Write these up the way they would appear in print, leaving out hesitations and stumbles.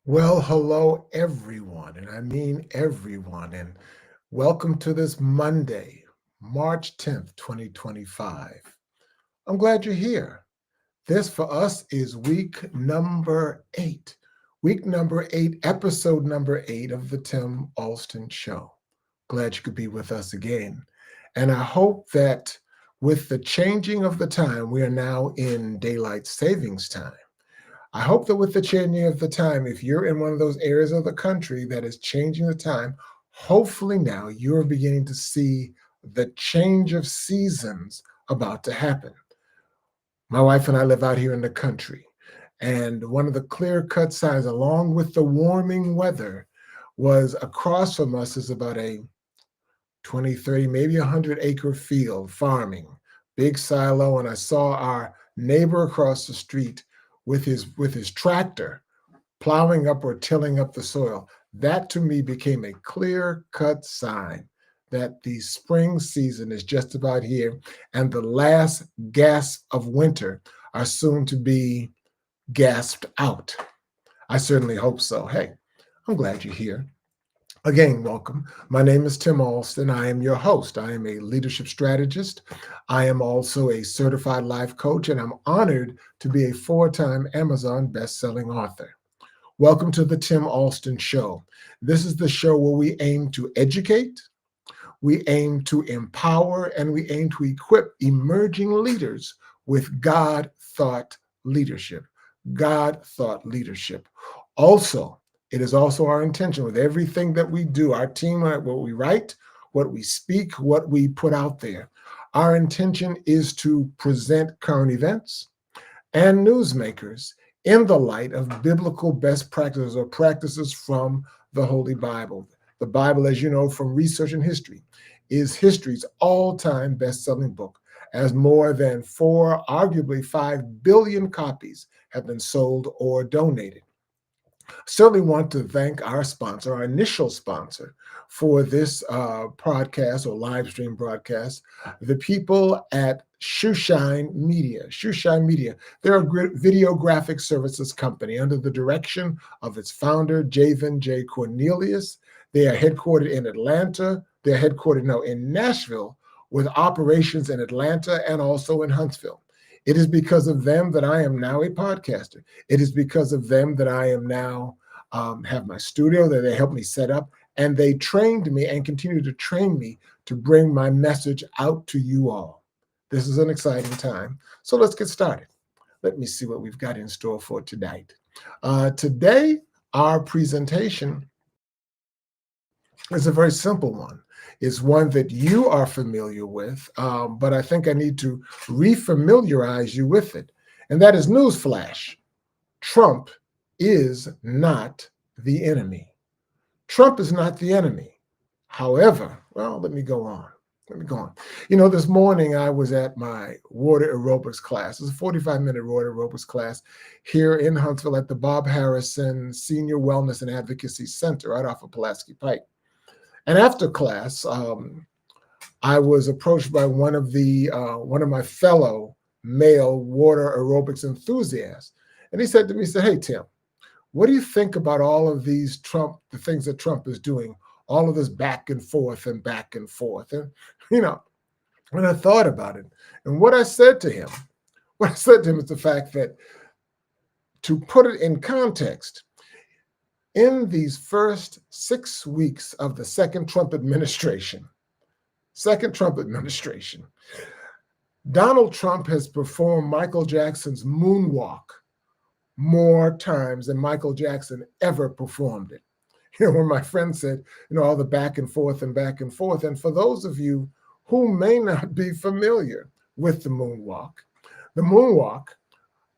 Well, hello, everyone, and I mean everyone, and welcome to this Monday, March 10th, 2025. I'm glad you're here. This for us is week number eight. Week number eight, episode number eight of the Tim Allston Show. Glad you could be with us again. And I hope that with the changing of the time, we are now in daylight savings time. I hope that with the changing of the time, if you're in one of those areas of the country that is changing the time, hopefully now you're beginning to see the change of seasons about to happen. My wife and I live out here in the country, and one of the clear cut signs, along with the warming weather, was across from us is about a 20, 30, maybe 100-acre field farming, big silo. And I saw our neighbor across the street with his tractor plowing up or tilling up the soil. That to me became a clear cut sign that the spring season is just about here and the last gasp of winter are soon to be gasped out. I certainly hope so. Hey, I'm glad you're here. Again, welcome. My name is Tim Alston. I am your host. I am a leadership strategist. I am also a certified life coach, and I'm honored to be a four-time Amazon best-selling author. Welcome to the Tim Alston Show. This is the show where we aim to educate, we aim to empower, and we aim to equip emerging leaders with God-thought leadership. God-thought leadership. Also, it is also our intention with everything that we do, our team, what we write, what we speak, what we put out there. Our intention is to present current events and newsmakers in the light of biblical best practices or practices from the Holy Bible. The Bible, as you know from research and history, is history's all-time best-selling book, as more than 4, arguably 5 billion copies have been sold or donated. Certainly want to thank our sponsor, our initial sponsor for this podcast or live stream broadcast, the people at Shoeshine Media. Shoeshine Media, they're a video graphic services company under the direction of its founder, Javen J. Cornelius. They are headquartered in Atlanta. They're headquartered now in Nashville with operations in Atlanta and also in Huntsville. It is because of them that I am now a podcaster. It is because of them that I am now have my studio that they helped me set up, and they trained me and continue to train me to bring my message out to you all. This is an exciting time. So let's get started. Let me see what we've got in store for tonight. Today, our presentation is a very simple one. It's one that you are familiar with, but I think I need to refamiliarize you with it. And that is NEWSFLASH. Trump is not the enemy. Trump is not the enemy. However, well, let me go on. You know, this morning I was at my water aerobics class. It's a 45-minute water aerobics class here in Huntsville at the Bob Harrison Senior Wellness and Advocacy Center right off of Pulaski Pike. And after class, I was approached by one of my fellow male water aerobics enthusiasts. And he said to me, he said, "Hey, Tim, what do you think about all of the things that Trump is doing, all of this back and forth and back and forth?" And, you know, when I thought about it, and what I said to him is the fact that, to put it in context, in these first 6 weeks of the second Trump administration, Donald Trump has performed Michael Jackson's moonwalk more times than Michael Jackson ever performed it. You know, when my friend said, you know, all the back and forth and back and forth. And for those of you who may not be familiar with the moonwalk,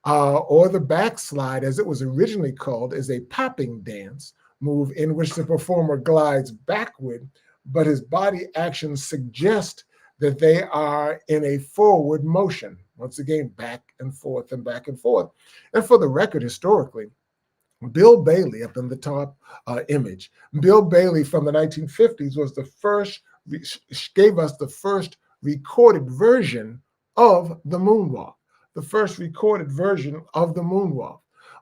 or the backslide, as it was originally called, is a popping dance move in which the performer glides backward, but his body actions suggest that they are in a forward motion. Once again, back and forth and back and forth. And for the record, historically, Bill Bailey, up in the top image, Bill Bailey from the 1950s gave us the first recorded version of the moonwalk.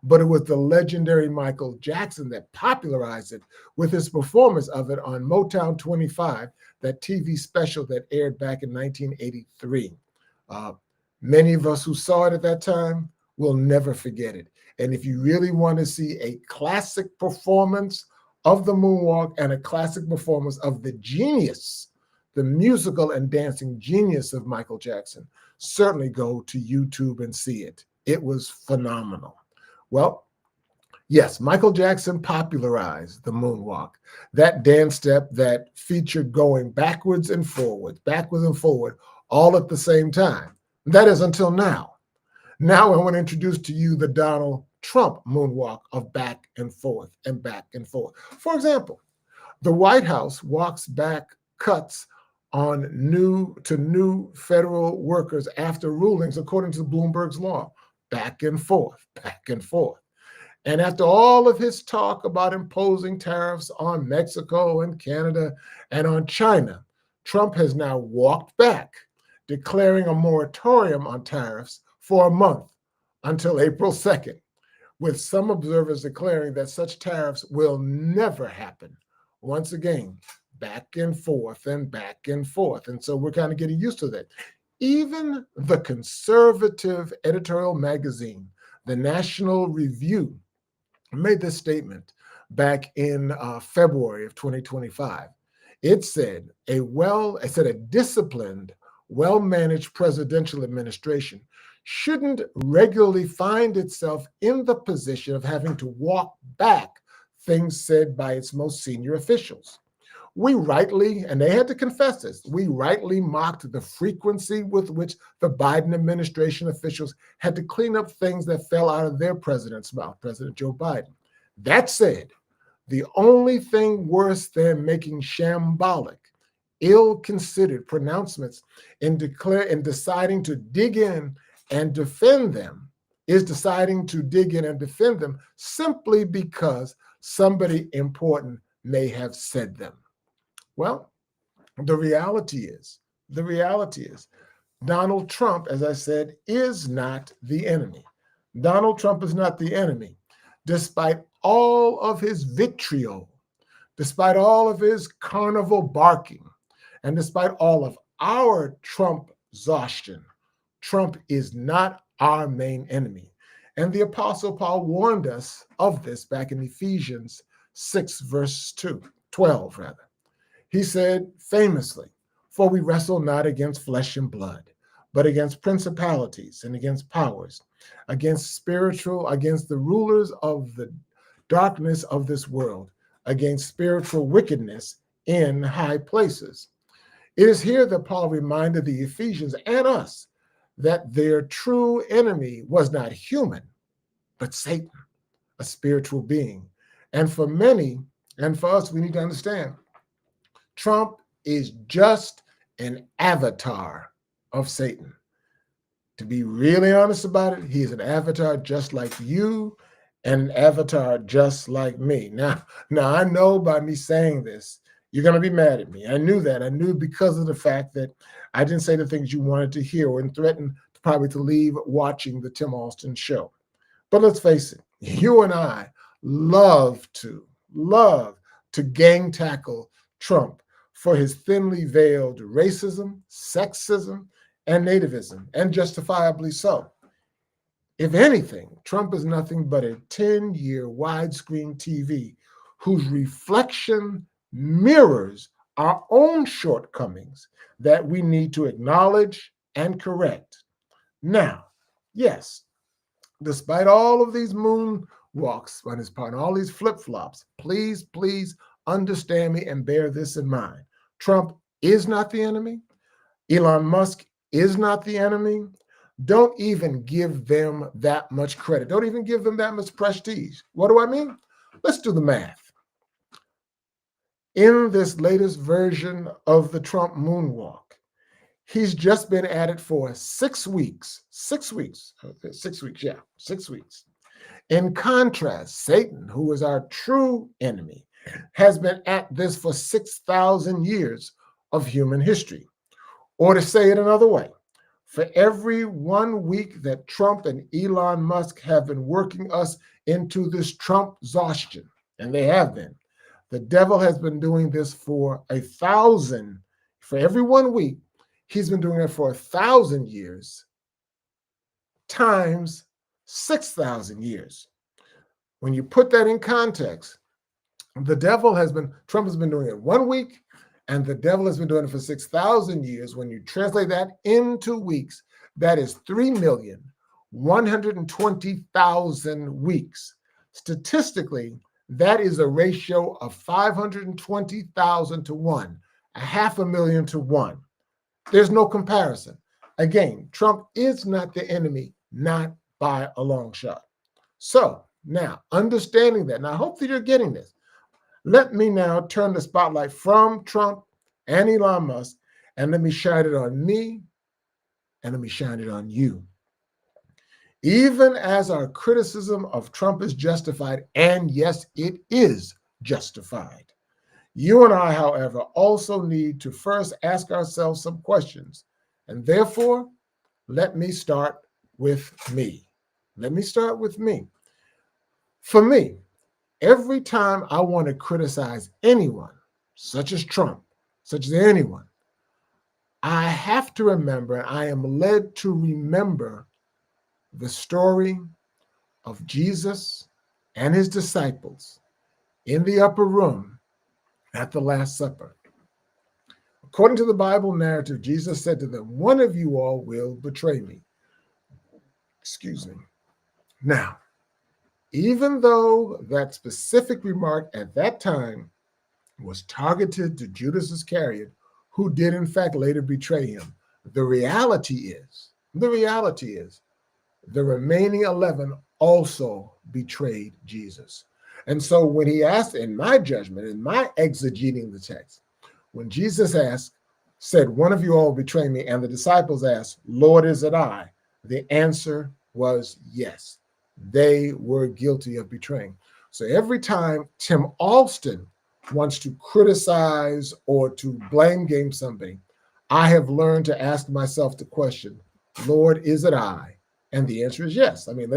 but it was the legendary Michael Jackson that popularized it with his performance of it on Motown 25, that TV special that aired back in 1983. Uh, Many of us who saw it at that time will never forget it. And if you really want to see a classic performance of the moonwalk and a classic performance of the genius, the musical and dancing genius of Michael Jackson, certainly go to YouTube and see it. It was phenomenal. Well, yes, Michael Jackson popularized the moonwalk, that dance step that featured going backwards and forward, all at the same time. That is until now. Now I want to introduce to you the Donald Trump moonwalk of back and forth and back and forth. For example, the White House walks back cuts on new federal workers after rulings according to Bloomberg's law, back and forth, back and forth. And after all of his talk about imposing tariffs on Mexico and Canada and on China, Trump has now walked back, declaring a moratorium on tariffs for a month until April 2nd, with some observers declaring that such tariffs will never happen. Once again, back and forth and back and forth. And so we're kind of getting used to that. Even the conservative editorial magazine, the National Review, made this statement back in February of 2025. It said, a disciplined, well-managed presidential administration shouldn't regularly find itself in the position of having to walk back things said by its most senior officials. We rightly, and they had to confess this, we rightly mocked the frequency with which the Biden administration officials had to clean up things that fell out of their president's mouth, President Joe Biden. That said, the only thing worse than making shambolic, ill-considered pronouncements in deciding to dig in and defend them is deciding to dig in and defend them simply because somebody important may have said them. Well, the reality is, Donald Trump, as I said, is not the enemy. Donald Trump is not the enemy, despite all of his vitriol, despite all of his carnival barking, and despite all of our Trump exhaustion. Trump is not our main enemy. And the Apostle Paul warned us of this back in Ephesians 6, verse 12. He said famously, "For we wrestle not against flesh and blood, but against principalities and against powers, against the rulers of the darkness of this world, against spiritual wickedness in high places." It is here that Paul reminded the Ephesians and us that their true enemy was not human, but Satan, a spiritual being. And for many, and for us, we need to understand, Trump is just an avatar of Satan. To be really honest about it, he is an avatar just like you and an avatar just like me. Now I know by me saying this, you're going to be mad at me. I knew that. I knew because of the fact that I didn't say the things you wanted to hear and threatened probably to leave watching the Tim Allston show. But let's face it, you and I love to gang tackle Trump for his thinly veiled racism, sexism, and nativism, and justifiably so. If anything, Trump is nothing but a 10-year widescreen TV whose reflection mirrors our own shortcomings that we need to acknowledge and correct. Now, yes, despite all of these moonwalks on his part, and all these flip-flops, please understand me and bear this in mind. Trump is not the enemy. Elon Musk is not the enemy. Don't even give them that much credit. Don't even give them that much prestige. What do I mean? Let's do the math. In this latest version of the Trump moonwalk, he's just been at it for 6 weeks. 6 weeks. 6 weeks, yeah, 6 weeks. In contrast, Satan, who is our true enemy, has been at this for 6,000 years of human history. Or to say it another way, For every 1 week that Trump and Elon Musk have been working us into this Trump exhaustion, and they have been, the devil has been doing this for every 1 week, he's been doing it for 1,000 years times 6,000 years. When you put that in context, Trump has been doing it 1 week, and the devil has been doing it for 6,000 years. When you translate that into weeks, that is 3,120,000 weeks. Statistically, that is a ratio of 520,000 to 1, 500,000 to 1. There's no comparison. Again, Trump is not the enemy, not by a long shot. So now, understanding that, now I hope that you're getting this. Let me now turn the spotlight from Trump and Elon Musk, and let me shine it on me, and let me shine it on you. Even as our criticism of Trump is justified, and yes, it is justified, you and I, however, also need to first ask ourselves some questions. And therefore, let me start with me. Let me start with me. For me, every time I want to criticize anyone, such as Trump, such as anyone, I have to remember, and I am led to remember the story of Jesus and his disciples in the upper room at the Last Supper. According to the Bible narrative, Jesus said to them, "One of you all will betray me." Excuse me. Now, even though that specific remark at that time was targeted to Judas Iscariot, who did in fact later betray him, the reality is the remaining 11 also betrayed Jesus. And so when he asked, in my judgment, in my exegeting the text, when Jesus said, "One of you all betray me," and the disciples asked, "Lord, is it I?" the answer was yes. They were guilty of betraying. So every time Tim Allston wants to criticize or to blame game somebody, I have learned to ask myself the question, "Lord, is it I?" And the answer is yes. I mean,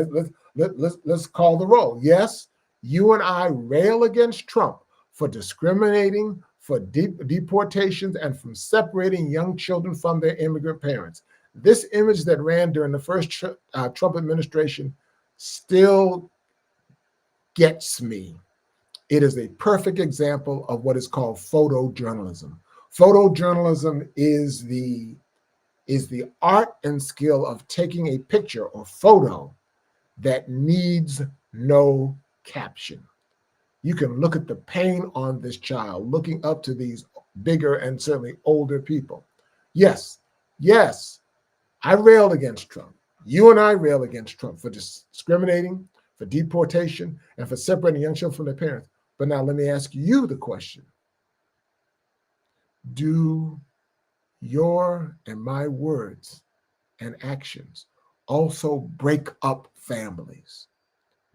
let's call the roll. Yes, you and I rail against Trump for discriminating, for deportations, and from separating young children from their immigrant parents. This image that ran during the first Trump administration still gets me. It is a perfect example of what is called photojournalism. Photojournalism is the art and skill of taking a picture or photo that needs no caption. You can look at the pain on this child, looking up to these bigger and certainly older people. Yes, I railed against Trump. You and I rail against Trump for discriminating, for deportation, and for separating young children from their parents. But now let me ask you the question. Do your and my words and actions also break up families?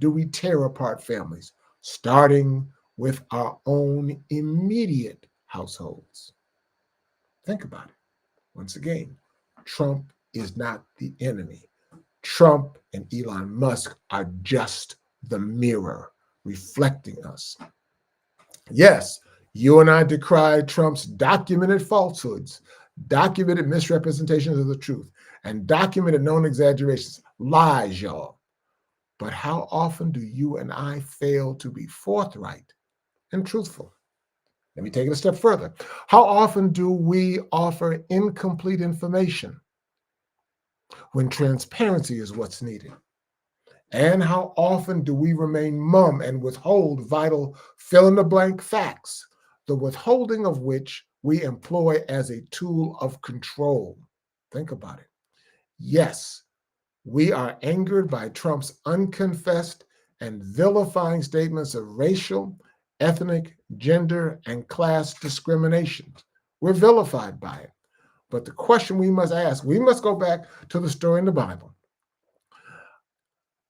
Do we tear apart families, starting with our own immediate households? Think about it. Once again, Trump is not the enemy. Trump and Elon Musk are just the mirror reflecting us. Yes, you and I decry Trump's documented falsehoods, documented misrepresentations of the truth, and documented known exaggerations, lies, y'all. But how often do you and I fail to be forthright and truthful? Let me take it a step further. How often do we offer incomplete information when transparency is what's needed? And how often do we remain mum and withhold vital fill-in-the-blank facts, the withholding of which we employ as a tool of control? Think about it. Yes, we are angered by Trump's unconfessed and vilifying statements of racial, ethnic, gender, and class discrimination. We're vilified by it. But the question we must ask, we must go back to the story in the Bible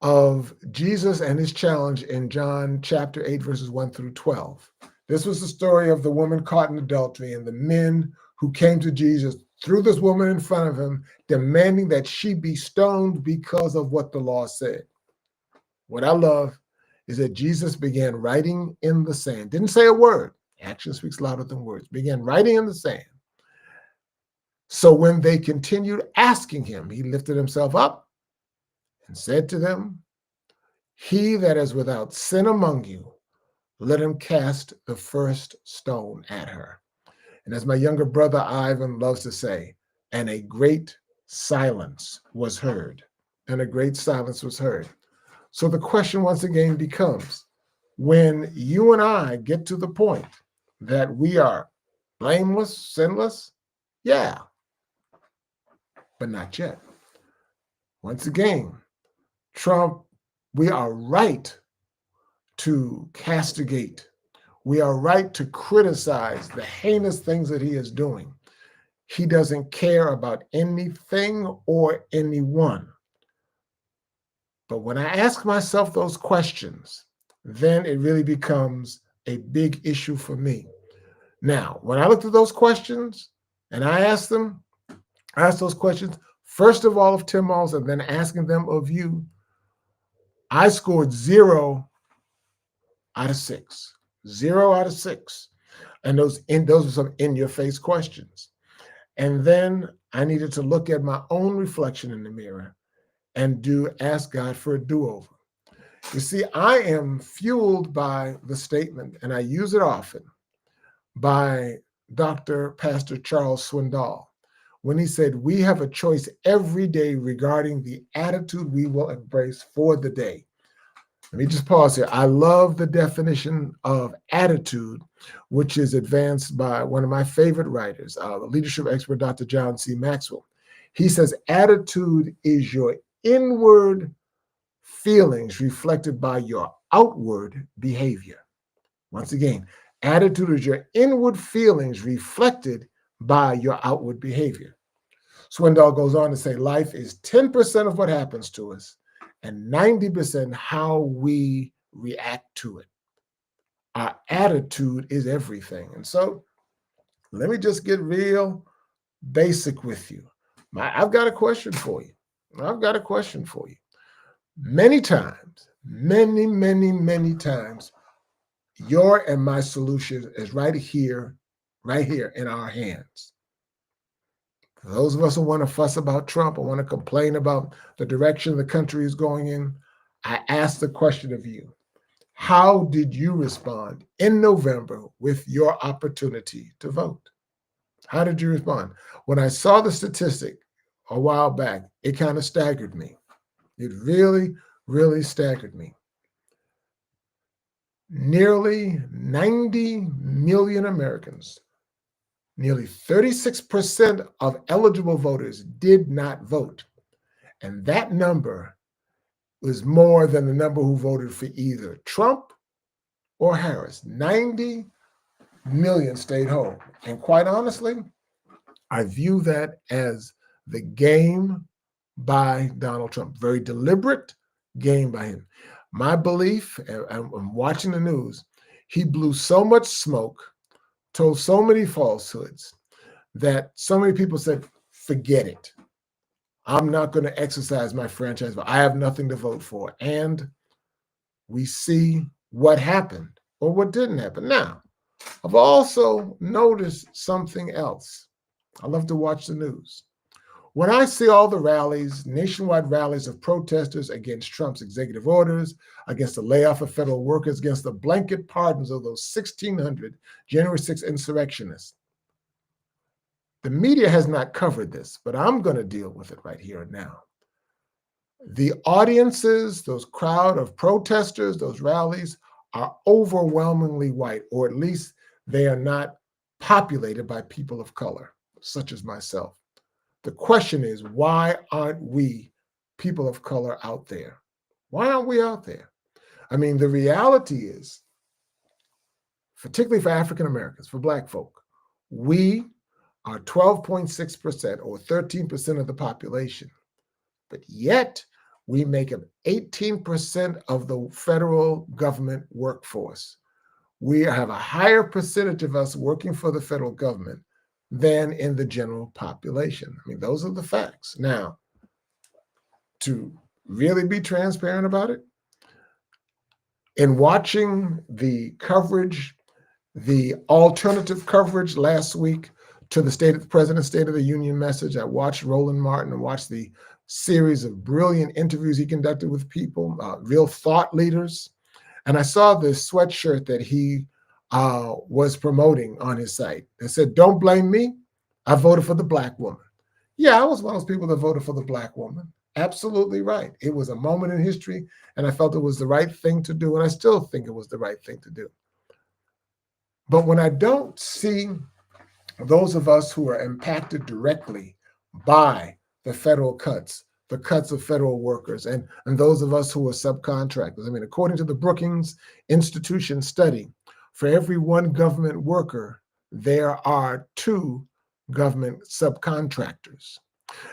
of Jesus and his challenge in John chapter 8, verses 1 through 12. This was the story of the woman caught in adultery and the men who came to Jesus threw this woman in front of him, demanding that she be stoned because of what the law said. What I love is that Jesus began writing in the sand. Didn't say a word. Action speaks louder than words. Began writing in the sand. So when they continued asking him, he lifted himself up and said to them, "He that is without sin among you, let him cast the first stone at her." And as my younger brother Ivan loves to say, and a great silence was heard. And a great silence was heard. So the question once again becomes, when you and I get to the point that we are blameless, sinless, yeah, but not yet. Once again, Trump, we are right to castigate. We are right to criticize the heinous things that he is doing. He doesn't care about anything or anyone. But when I ask myself those questions, then it really becomes a big issue for me. Now, when I looked at those questions and I asked those questions, first of all of Tim Malls and then asking them of you, I scored 0 out of 6. 0 out of 6. And those are some in-your-face questions. And then I needed to look at my own reflection in the mirror and ask God for a do-over. You see, I am fueled by the statement, and I use it often, by Pastor Charles Swindoll, when he said, we have a choice every day regarding the attitude we will embrace for the day. Let me just pause here. I love the definition of attitude, which is advanced by one of my favorite writers, the leadership expert, Dr. John C. Maxwell. He says, attitude is your inward feelings reflected by your outward behavior. Once again, attitude is your inward feelings reflected by your outward behavior. Swindoll goes on to say, life is 10% of what happens to us and 90% how we react to it. Our attitude is everything. And so let me just get real basic with you. I've got a question for you. Many times, many times, your and my solution is right here in our hands. For those of us who want to fuss about Trump or want to complain about the direction the country is going in, I ask the question of you. How did you respond in November with your opportunity to vote? How did you respond? When I saw the statistic a while back, it kind of staggered me. It really staggered me. Nearly 90 million Americans, nearly 36% of eligible voters did not vote. And that number was more than the number who voted for either Trump or Harris. 90 million stayed home. And quite honestly, I view that as the game by Donald Trump. Very deliberate game by him. My belief, and I'm watching the news, he blew so much smoke, told so many falsehoods that so many people said, forget it. I'm not going to exercise my franchise vote. I have nothing to vote for. And we see what happened or what didn't happen. Now, I've also noticed something else. I love to watch the news. When I see all the rallies, nationwide rallies of protesters against Trump's executive orders, against the layoff of federal workers, against the blanket pardons of those 1,600 January 6th insurrectionists, the media has not covered this, but I'm going to deal with it right here and now. The audiences, those crowd of protesters, those rallies are overwhelmingly white, or at least they are not populated by people of color, such as myself. The question is, why aren't we people of color out there? Why aren't we out there? I mean, the reality is, particularly for African Americans, for Black folk, we are 12.6% or 13% of the population, but yet we make up 18% of the federal government workforce. We have a higher percentage of us working for the federal government than in the general population. I mean, those are the facts. Now, to really be transparent about it, in watching the coverage, the alternative coverage last week to the President's State of the Union message, I watched Roland Martin and watched the series of brilliant interviews he conducted with people, real thought leaders. And I saw this sweatshirt that he was promoting on his site. It said, "Don't blame me. I voted for the Black woman." Yeah, I was one of those people that voted for the Black woman. Absolutely right. It was a moment in history, and I felt it was the right thing to do, and I still think it was the right thing to do. But when I don't see those of us who are impacted directly by the federal cuts, the cuts of federal workers, and those of us who are subcontractors. I mean, according to the Brookings Institution study, for every one government worker, there are two government subcontractors.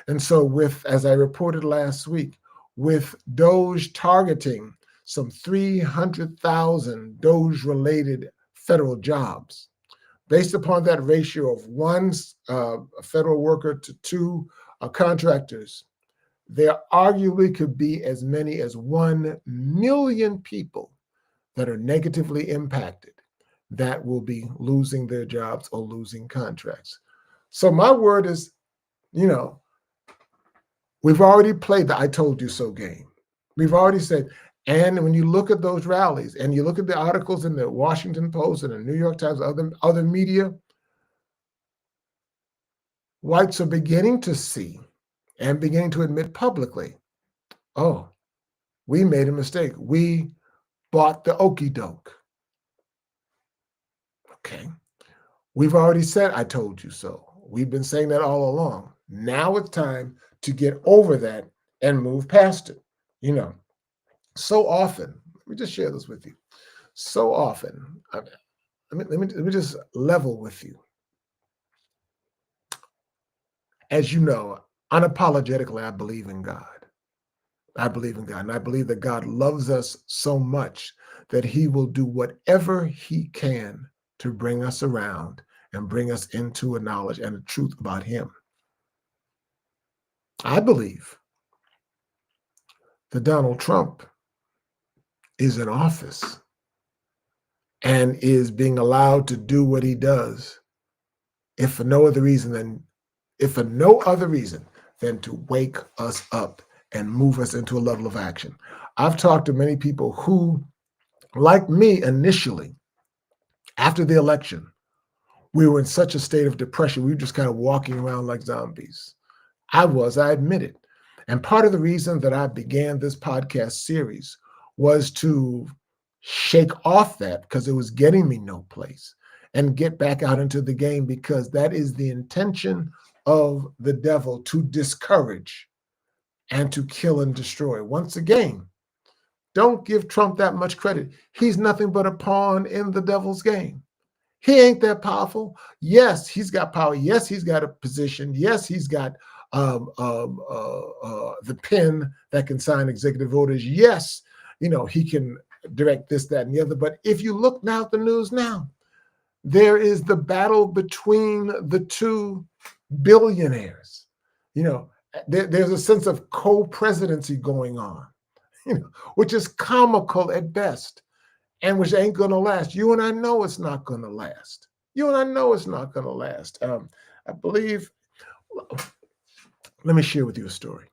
And so as I reported last week, with DOGE targeting some 300,000 DOGE-related federal jobs, based upon that ratio of one federal worker to two contractors, there arguably could be as many as 1 million people that are negatively impacted that will be losing their jobs or losing contracts. So my word is, we've already played the "I told you so" game. We've already said, and when you look at those rallies and you look at the articles in the Washington Post and the New York Times, other media, whites are beginning to see and beginning to admit publicly, oh, we made a mistake. We bought the okie doke. Okay. We've already said, "I told you so." We've been saying that all along. Now it's time to get over that and move past it. So often, let me just share this with you. So often, let me just level with you. As you know, unapologetically, I believe in God. I believe in God, and I believe that God loves us so much that he will do whatever he can to bring us around and bring us into a knowledge and a truth about him. I believe that Donald Trump is in office and is being allowed to do what he does, if for no other reason than to wake us up and move us into a level of action. I've talked to many people who, like me initially, after the election, we were in such a state of depression. We were just kind of walking around like zombies. I admit it. And part of the reason that I began this podcast series was to shake off that, because it was getting me no place, and get back out into the game, because that is the intention of the devil, to discourage and to kill and destroy. Once again, don't give Trump that much credit. He's nothing but a pawn in the devil's game. He ain't that powerful. Yes, he's got power. Yes, he's got a position. Yes, he's got the pen that can sign executive orders. Yes, he can direct this, that, and the other. But if you look now at the news now, there is the battle between the two billionaires. There's a sense of co-presidency going on, which is comical at best, and which ain't going to last. You and I know it's not going to last. I believe, let me share with you a story.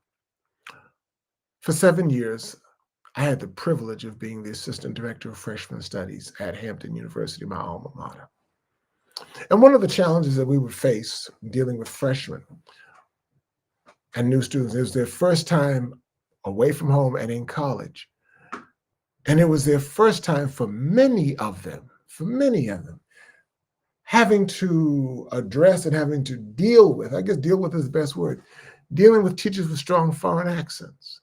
For 7 years, I had the privilege of being the assistant director of freshman studies at Hampton University, my alma mater. And one of the challenges that we would face dealing with freshmen and new students, it was their first time away from home and in college. And it was their first time for many of them, having to address and having to deal with, I guess deal with is the best word, dealing with teachers with strong foreign accents.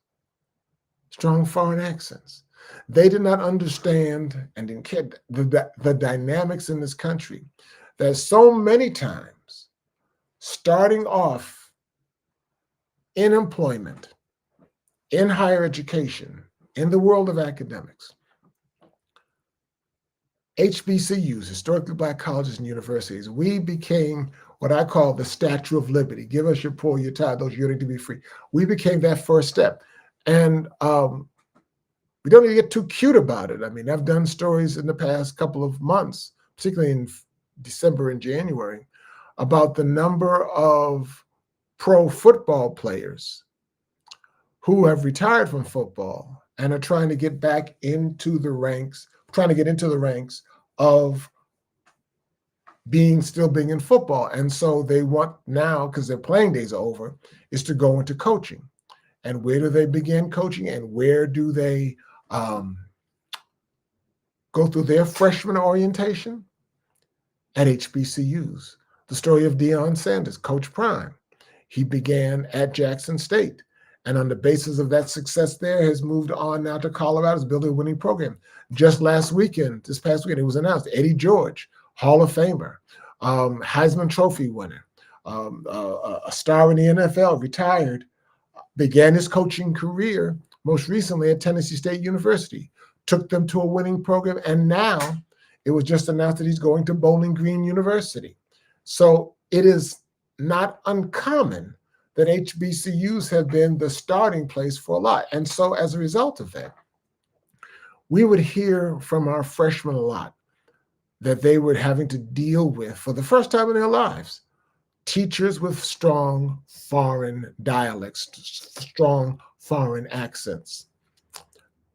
They did not understand and didn't care the dynamics in this country, that so many times, starting off in employment, in higher education, in the world of academics, HBCUs, historically Black colleges and universities, we became what I call the Statue of Liberty. Give us your poor, your tired, those yearning to be free. We became that first step. And we don't need to get too cute about it. I mean, I've done stories in the past couple of months, particularly in December and January, about the number of pro football players who have retired from football and are trying to get back into the ranks, of still being in football. And so they want now, because their playing days are over, is to go into coaching. And where do they begin coaching? And where do they go through their freshman orientation? At HBCUs. The story of Deion Sanders, Coach Prime. He began at Jackson State, and on the basis of that success there, has moved on now to Colorado, is building a winning program. Just this past weekend, it was announced, Eddie George, Hall of Famer, Heisman Trophy winner, a star in the NFL, retired, began his coaching career most recently at Tennessee State University, took them to a winning program, and now it was just announced that he's going to Bowling Green University. So it is not uncommon that HBCUs have been the starting place for a lot. And so as a result of that, we would hear from our freshmen a lot that they were having to deal with, for the first time in their lives, teachers with strong foreign dialects, strong foreign accents,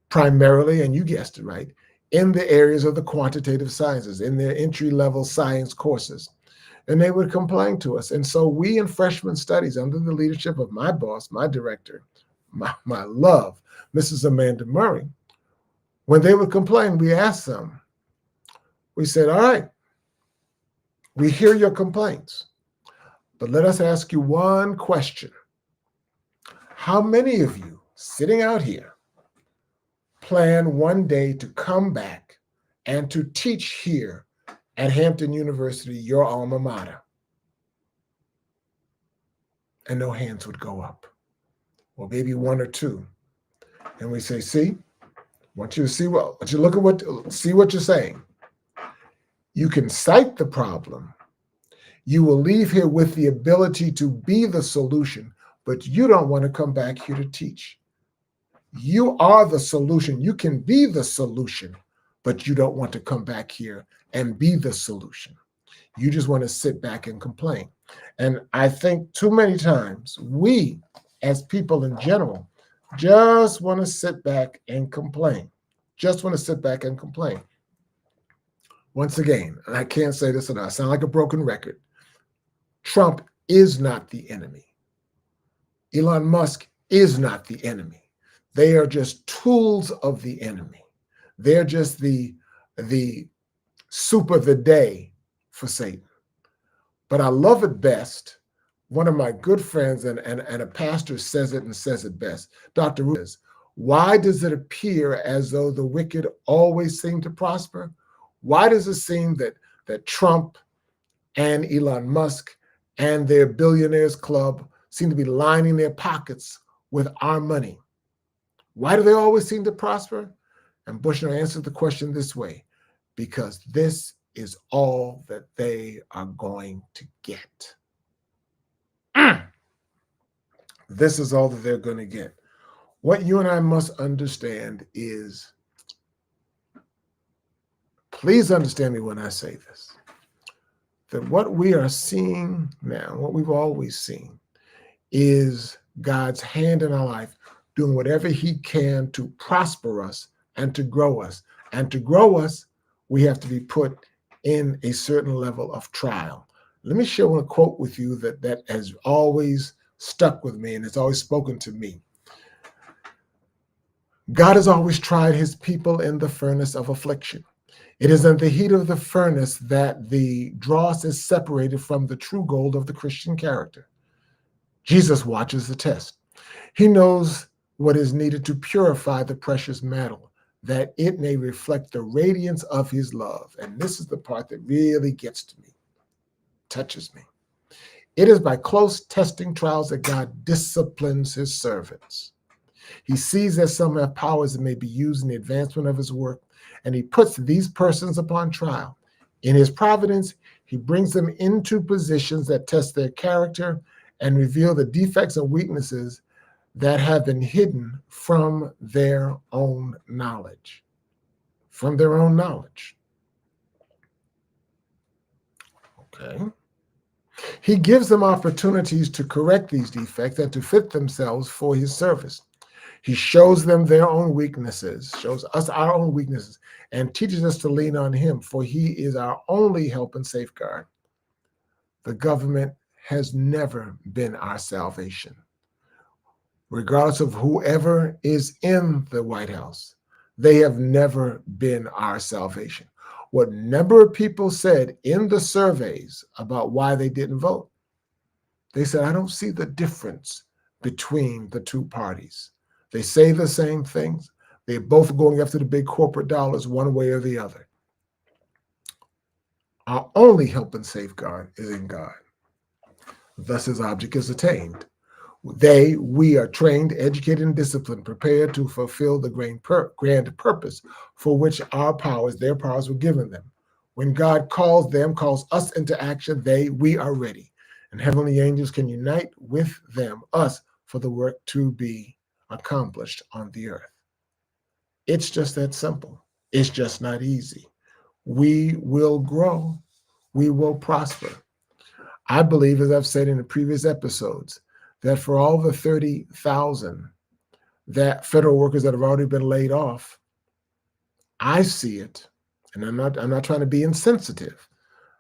primarily, and you guessed it right, in the areas of the quantitative sciences, in their entry-level science courses. And they would complain to us. And so we in freshman studies, under the leadership of my boss, my director, my love, Mrs. Amanda Murray, when they would complain, we asked them, we said, all right, we hear your complaints, but let us ask you one question. How many of you sitting out here plan one day to come back and to teach here at Hampton University, your alma mater? And no hands would go up, or maybe one or two. And we say, see, I want you to see see what you're saying. You can cite the problem. You will leave here with the ability to be the solution, but you don't want to come back here to teach. You are the solution. You can be the solution, but you don't want to come back here and be the solution. You just want to sit back and complain. And I think too many times we, as people in general, just want to sit back and complain. Just want to sit back and complain. Once again, and I can't say this enough, I sound like a broken record. Trump is not the enemy. Elon Musk is not the enemy. They are just tools of the enemy. They're just the soup of the day for Satan. But I love it best. One of my good friends and a pastor says it best. Dr. Ruth says, why does it appear as though the wicked always seem to prosper? Why does it seem that Trump and Elon Musk and their billionaires club seem to be lining their pockets with our money? Why do they always seem to prosper? And Bushnell answered the question this way: because this is all that they are going to get. This is all that they're going to get. What you and I must understand is, please understand me when I say this, that what we are seeing now, what we've always seen, is God's hand in our life doing whatever he can to prosper us and to grow us. And to grow us, we have to be put in a certain level of trial. Let me share one quote with you that has always stuck with me and it's always spoken to me. God has always tried his people in the furnace of affliction. It is in the heat of the furnace that the dross is separated from the true gold of the Christian character. Jesus watches the test. He knows what is needed to purify the precious metal, that it may reflect the radiance of his love. And this is the part that really gets to me, touches me. It is by close testing trials that God disciplines his servants. He sees that some have powers that may be used in the advancement of his work, and he puts these persons upon trial. In his providence, He brings them into positions that test their character and reveal the defects and weaknesses that have been hidden from their own knowledge. From their own knowledge. Okay. He gives them opportunities to correct these defects and to fit themselves for his service. He shows them their own weaknesses, shows us our own weaknesses, and teaches us to lean on him, for he is our only help and safeguard. The government has never been our salvation. Regardless of whoever is in the White House, they have never been our salvation. What a number of people said in the surveys about why they didn't vote, they said, I don't see the difference between the two parties. They say the same things. They're both going after the big corporate dollars one way or the other. Our only help and safeguard is in God. Thus his object is attained. We are trained, educated, and disciplined, prepared to fulfill the grand purpose for which their powers were given them. When God calls us into action, we are ready. And heavenly angels can unite with us, for the work to be accomplished on the earth. It's just that simple. It's just not easy. We will grow. We will prosper. I believe, as I've said in the previous episodes, that for all the 30,000 that federal workers that have already been laid off, I see it, and I'm not trying to be insensitive.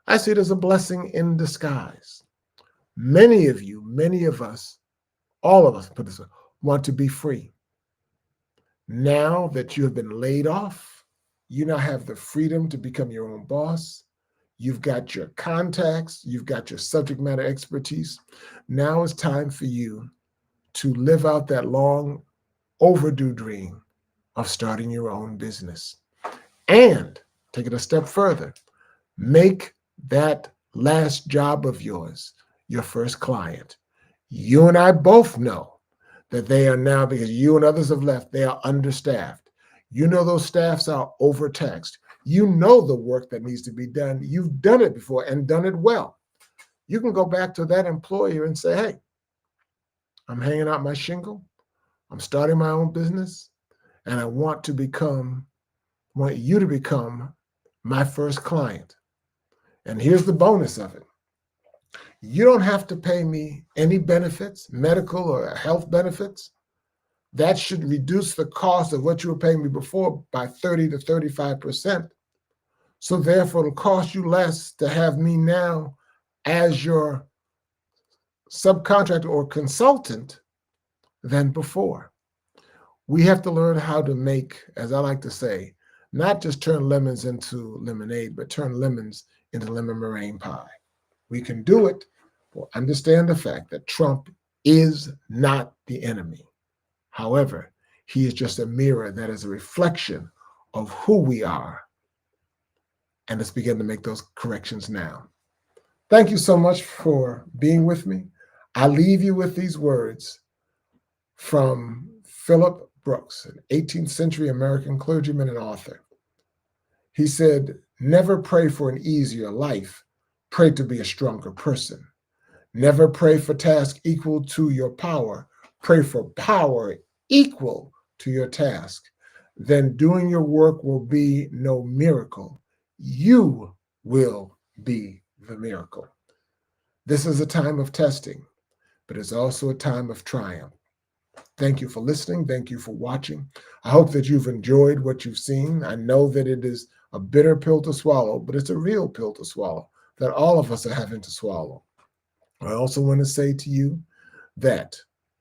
I see it as a blessing in disguise. Many of us, all of us, put this way, want to be free. Now that you have been laid off, you now have the freedom to become your own boss. You've got your contacts. You've got your subject matter expertise. Now it's time for you to live out that long overdue dream of starting your own business. And take it a step further. Make that last job of yours your first client. You and I both know that they are now, because you and others have left, they are understaffed. You know those staffs are overtaxed. You know the work that needs to be done. You've done it before and done it well. You can go back to that employer and say, hey, I'm hanging out my shingle. I'm starting my own business, and I want you to become my first client. And here's the bonus of it. You don't have to pay me any benefits, medical or health benefits. That should reduce the cost of what you were paying me before by 30 to 35%. So therefore, it'll cost you less to have me now as your subcontractor or consultant than before. We have to learn how to make, as I like to say, not just turn lemons into lemonade, but turn lemons into lemon meringue pie. We can do it, but understand the fact that Trump is not the enemy. However, he is just a mirror that is a reflection of who we are. And let's begin to make those corrections now. Thank you so much for being with me. I leave you with these words from Philip Brooks, an 18th century American clergyman and author. He said, never pray for an easier life. Pray to be a stronger person. Never pray for task equal to your power. Pray for power equal to your task. Then doing your work will be no miracle. You will be the miracle. This is a time of testing, but it's also a time of triumph. Thank you for listening. Thank you for watching. I hope that you've enjoyed what you've seen. I know that it is a bitter pill to swallow, but it's a real pill to swallow that all of us are having to swallow. I also want to say to you that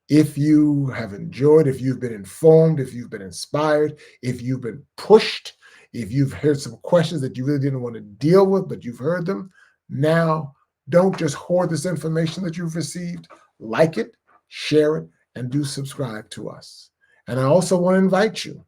if you have enjoyed, if you've been informed, if you've been inspired, if you've been pushed, if you've heard some questions that you really didn't want to deal with, but you've heard them, now don't just hoard this information that you've received. Like it, share it, and do subscribe to us. And I also want to invite you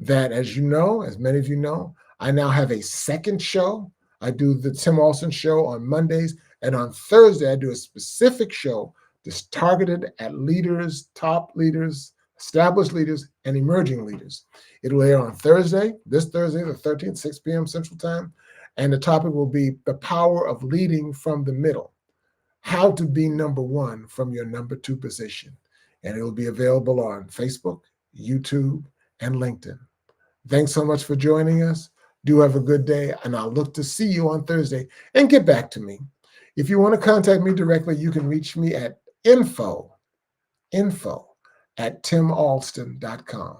that, as you know, as many of you know, I now have a second show. I do the Tim Allston show on Mondays, and on Thursday, I do a specific show that's targeted at leaders, top leaders, established leaders, and emerging leaders. It'll air on Thursday, this Thursday, the 13th, 6 p.m. Central Time, And the topic will be the power of leading from the middle, how to be number one from your number two position. And it will be available on Facebook, YouTube, and LinkedIn. Thanks so much for joining us. Do have a good day, and I'll look to see you on Thursday. And get back to me. If you want to contact me directly, you can reach me at info@timallston.com.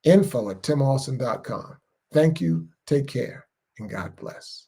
Info@timallston.com. Thank you, take care, and God bless.